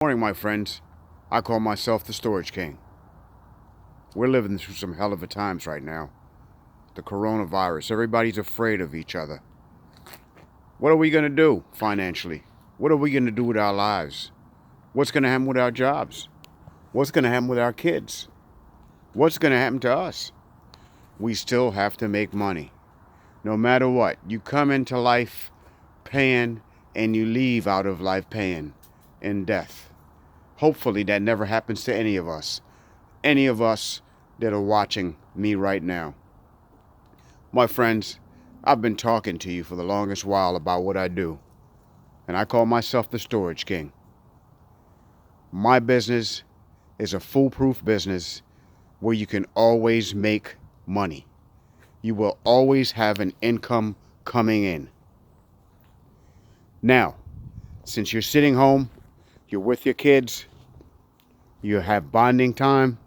Morning, my friends. I call myself the Storage King. We're living through some hell of a times right now. The coronavirus. Everybody's afraid of each other. What are we going to do financially? What are we going to do with our lives? What's going to happen with our jobs? What's going to happen with our kids? What's going to happen to us? We still have to make money. No matter what. You come into life paying and you leave out of life paying in death. Hopefully that never happens to any of us. Any of us that are watching me right now. My friends, I've been talking to you for the longest while about what I do. And I call myself the Storage King. My business is a foolproof business where you can always make money. You will always have an income coming in. Now, since you're sitting home, you're with your kids, you have bonding time,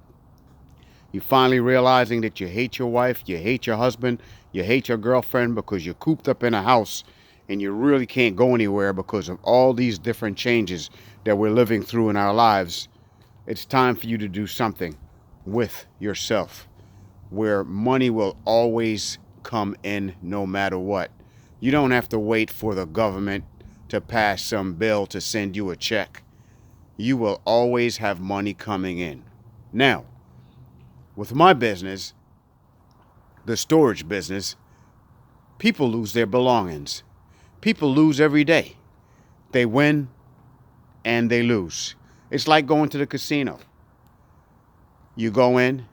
you're finally realizing that you hate your wife, you hate your husband, you hate your girlfriend because you're cooped up in a house and you really can't go anywhere because of all these different changes that we're living through in our lives. It's time for you to do something with yourself where money will always come in no matter what. You don't have to wait for the government to pass some bill to send you a check. You will always have money coming in. Now, with my business, the storage business, people lose their belongings. People lose every day. They win and they lose. It's like going to the casino. You go in,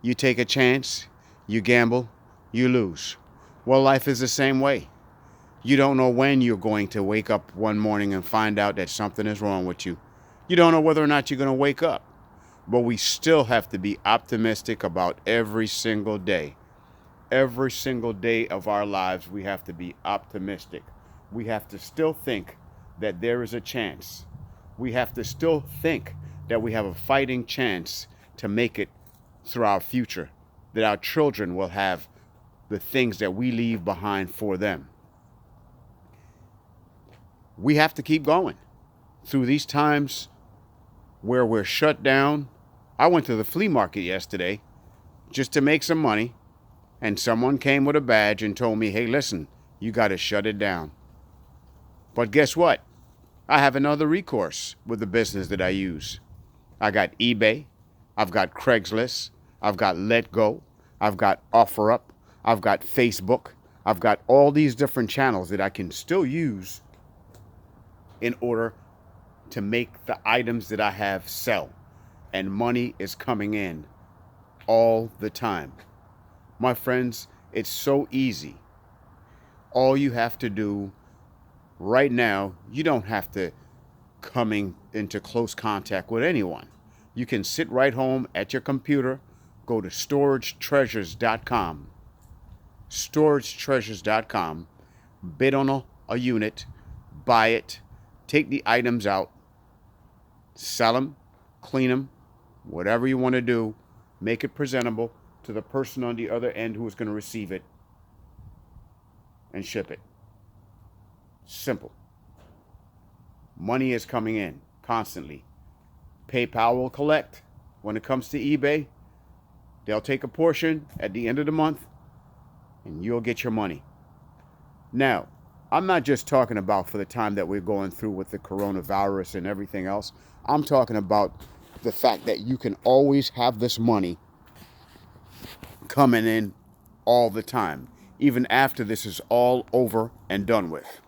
you take a chance, you gamble, you lose. Well, life is the same way. You don't know when you're going to wake up one morning and find out that something is wrong with you. You don't know whether or not you're going to wake up. But we still have to be optimistic about every single day. Every single day of our lives, we have to be optimistic. We have to still think that there is a chance. We have to still think that we have a fighting chance to make it through our future, that our children will have the things that we leave behind for them. We have to keep going through these times where we're shut down. I went to the flea market yesterday just to make some money, and someone came with a badge and told me, hey, listen, you got to shut it down. But guess what? I have another recourse with the business that I use. I got eBay, I've got Craigslist, I've got Letgo, I've got OfferUp, I've got Facebook, I've got all these different channels that I can still use in order to make the items that I have sell. And money is coming in all the time. My friends, it's so easy. All you have to do right now, you don't have to coming into close contact with anyone. You can sit right home at your computer, go to storagetreasures.com, storagetreasures.com, bid on a unit, buy it, take the items out, sell them, clean them, whatever you want to do, make it presentable to the person on the other end who is going to receive it, and ship it. Simple. Money is coming in constantly. PayPal will collect. When it comes to eBay, they'll take a portion at the end of the month and you'll get your money. Now, I'm not just talking about for the time that we're going through with the coronavirus and everything else. I'm talking about the fact that you can always have this money coming in all the time, even after this is all over and done with.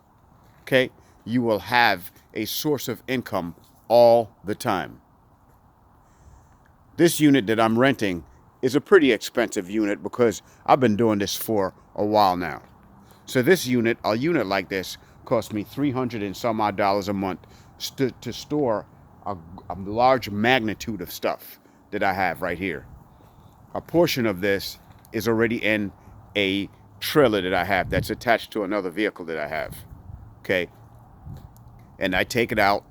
Okay? You will have a source of income all the time. This unit that I'm renting is a pretty expensive unit because I've been doing this for a while now. So this unit, a unit like this, cost me $300 and some odd a month to store a large magnitude of stuff that I have right here. A portion of this is already in a trailer that I have that's attached to another vehicle that I have. Okay? And I take it out.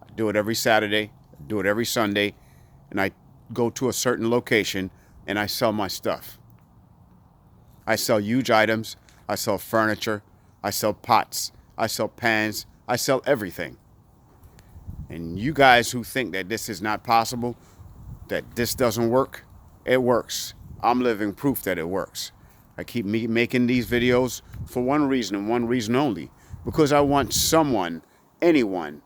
I do it every Saturday, I do it every Sunday, and I go to a certain location and I sell my stuff. I sell huge items, I sell furniture, I sell pots, I sell pans, I sell everything. And you guys who think that this is not possible, that this doesn't work, it works. I'm living proof that it works. I keep making these videos for one reason and one reason only, because I want someone, anyone,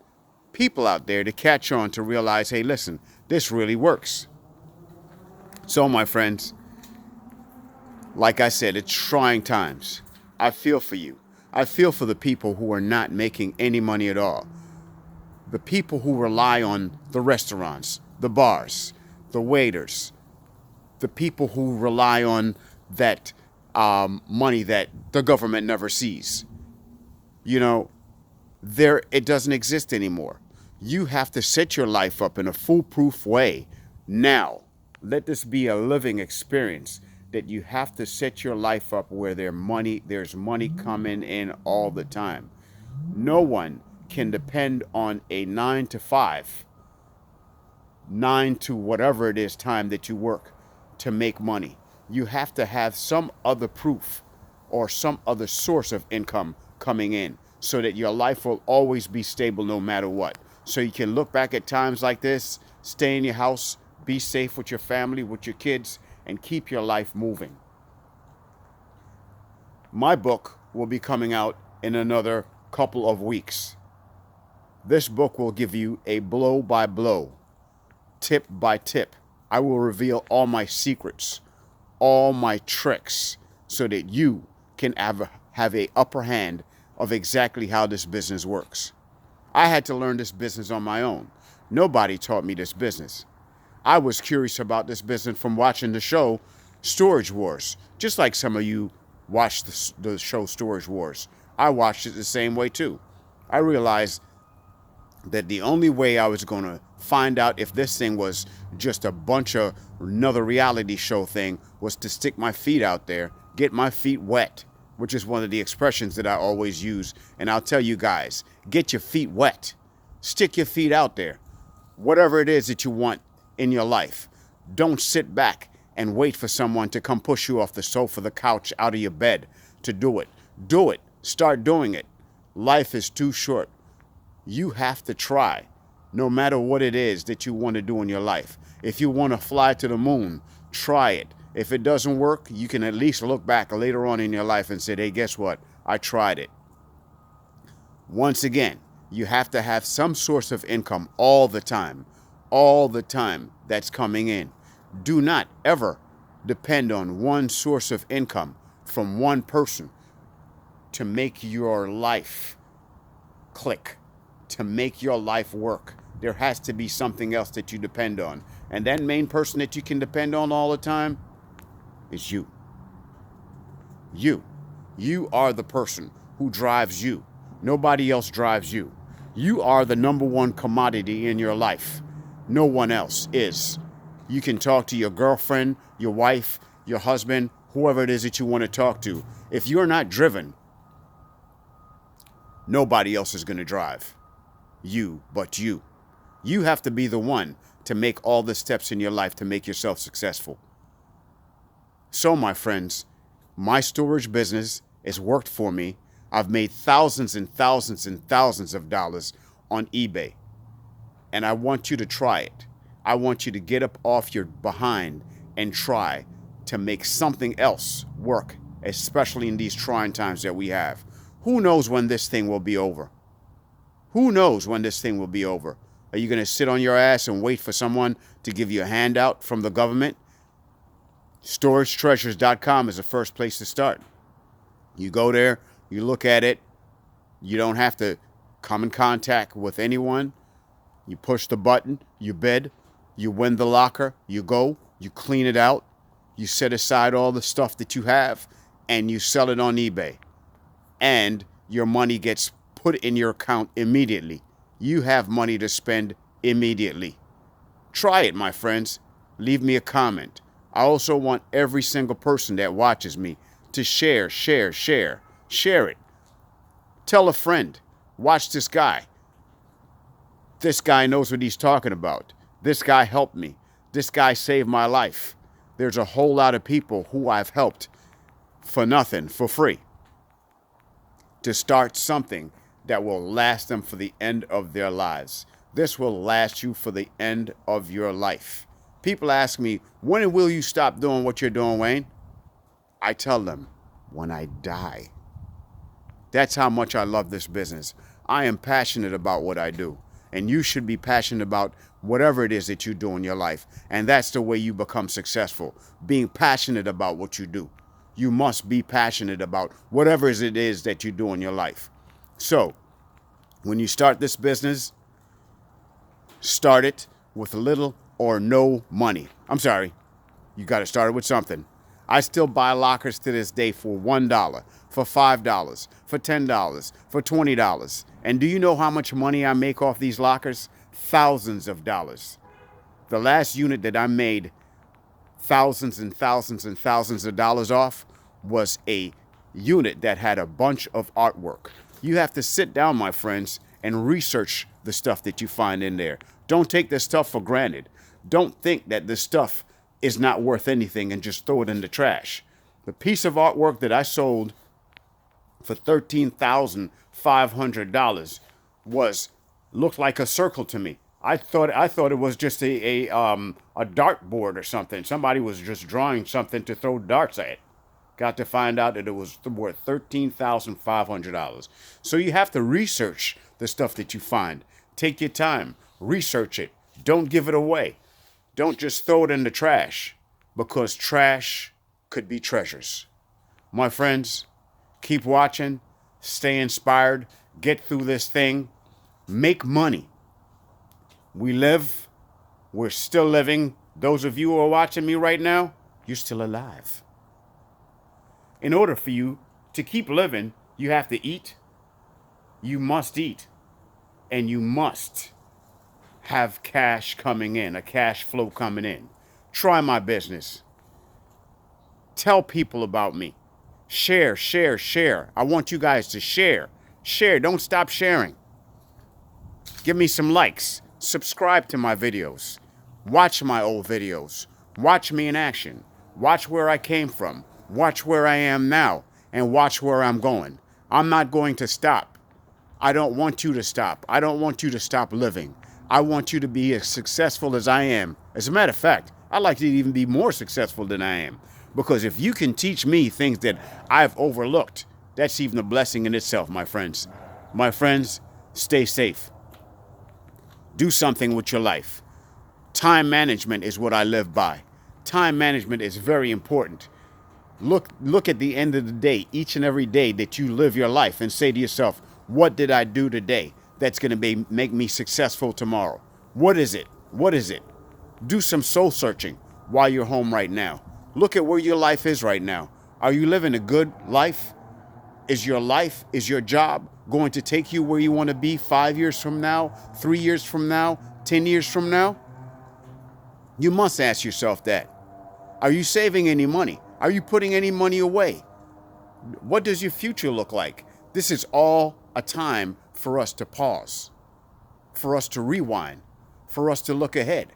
people out there to catch on to realize, hey, listen, this really works. So, my friends, like I said, it's trying times. I feel for you. I feel for the people who are not making any money at all. The people who rely on the restaurants, the bars, the waiters, the people who rely on that money that the government never sees. You know, it doesn't exist anymore. You have to set your life up in a foolproof way now. Let this be a living experience, that you have to set your life up where there's money coming in all the time. No one can depend on a 9 to 5, 9 to whatever it is time that you work to make money. You have to have some other proof or some other source of income coming in so that your life will always be stable no matter what. So you can look back at times like this, stay in your house, be safe with your family, with your kids, and keep your life moving. My book will be coming out in another couple of weeks. This book will give you a blow-by-blow, tip by tip. I will reveal all my secrets, all my tricks, so that you can have a upper hand of exactly how this business works. I had to learn this business on my own. Nobody taught me this business. I was curious about this business from watching the show Storage Wars, just like some of you watched the show Storage Wars. I watched it the same way too. I realized that the only way I was going to find out if this thing was just a bunch of another reality show thing was to stick my feet out there, get my feet wet, which is one of the expressions that I always use. And I'll tell you guys, get your feet wet, stick your feet out there, whatever it is that you want in your life. Don't sit back and wait for someone to come push you off the sofa, the couch, out of your bed to do it. Do it. Start doing it. Life is too short. You have to try, no matter what it is that you want to do in your life. If you want to fly to the moon, try it. If it doesn't work, you can at least look back later on in your life and say, hey, guess what? I tried it. Once again, you have to have some source of income all the time that's coming in. Do not ever depend on one source of income from one person to make your life click, to make your life work. There has to be something else that you depend on. And that main person that you can depend on all the time is you. You are the person who drives you. Nobody else drives you. You are the number one commodity in your life. No one else is. You can talk to your girlfriend, your wife, your husband, whoever it is that you want to talk to. If you're not driven, nobody else is going to drive you but you. You have to be the one to make all the steps in your life to make yourself successful. So, my friends, my storage business has worked for me. I've made thousands and thousands and thousands of dollars on eBay. And I want you to try it. I want you to get up off your behind and try to make something else work, especially in these trying times that we have. Who knows when this thing will be over? Who knows when this thing will be over? Are you going to sit on your ass and wait for someone to give you a handout from the government? StorageTreasures.com is the first place to start. You go there, you look at it. You don't have to come in contact with anyone. You push the button, you bid, you win the locker, you go, you clean it out, you set aside all the stuff that you have, and you sell it on eBay. And your money gets put in your account immediately. You have money to spend immediately. Try it, my friends. Leave me a comment. I also want every single person that watches me to share it. Tell a friend. Watch this guy. This guy knows what he's talking about. This guy helped me. This guy saved my life. There's a whole lot of people who I've helped for nothing, for free, to start something that will last them for the end of their lives. This will last you for the end of your life. People ask me, when will you stop doing what you're doing, Wayne? I tell them, when I die. That's how much I love this business. I am passionate about what I do. And you should be passionate about whatever it is that you do in your life. And that's the way you become successful, being passionate about what you do. You must be passionate about whatever it is that you do in your life. So, when you start this business, start it with little or no money. I'm sorry, you got to start it with something. I still buy lockers to this day for $1, for $5, for $10, for $20. And do you know how much money I make off these lockers? Thousands of dollars. The last unit that I made thousands and thousands and thousands of dollars off was a unit that had a bunch of artwork. You have to sit down, my friends, and research the stuff that you find in there. Don't take this stuff for granted. Don't think that this stuff is not worth anything and just throw it in the trash. The piece of artwork that I sold for $13,500 looked like a circle to me. I thought it was just a dartboard or something. Somebody was just drawing something to throw darts at. Got to find out that it was worth $13,500. So you have to research the stuff that you find. Take your time, research it. Don't give it away. Don't just throw it in the trash, because trash could be treasures. My friends, keep watching, stay inspired, get through this thing, make money. We live, we're still living. Those of you who are watching me right now, you're still alive. In order for you to keep living, you have to eat. You must eat. And you must have cash coming in, a cash flow coming in. Try my business. Tell people about me. Share, share, share. I want you guys to share. Share. Don't stop sharing. Give me some likes. Subscribe to my videos. Watch my old videos. Watch me in action. Watch where I came from. Watch where I am now. And watch where I'm going. I'm not going to stop. I don't want you to stop. I don't want you to stop living. I want you to be as successful as I am. As a matter of fact, I'd like to even be more successful than I am. Because if you can teach me things that I've overlooked, that's even a blessing in itself, my friends. My friends, stay safe. Do something with your life. Time management is what I live by. Time management is very important. Look at the end of the day, each and every day that you live your life, and say to yourself, what did I do today that's going to make me successful tomorrow? What is it? What is it? Do some soul searching while you're home right now. Look at where your life is right now. Are you living a good life? Is your job going to take you where you want to be 5 years from now, 3 years from now, 10 years from now? You must ask yourself that. Are you saving any money? Are you putting any money away? What does your future look like? This is all a time for us to pause, for us to rewind, for us to look ahead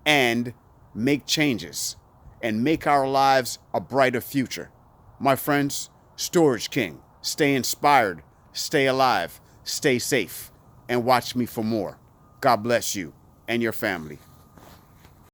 and make changes and make our lives a brighter future. My friends, Storage King, stay inspired, stay alive, stay safe, and watch me for more. God bless you and your family.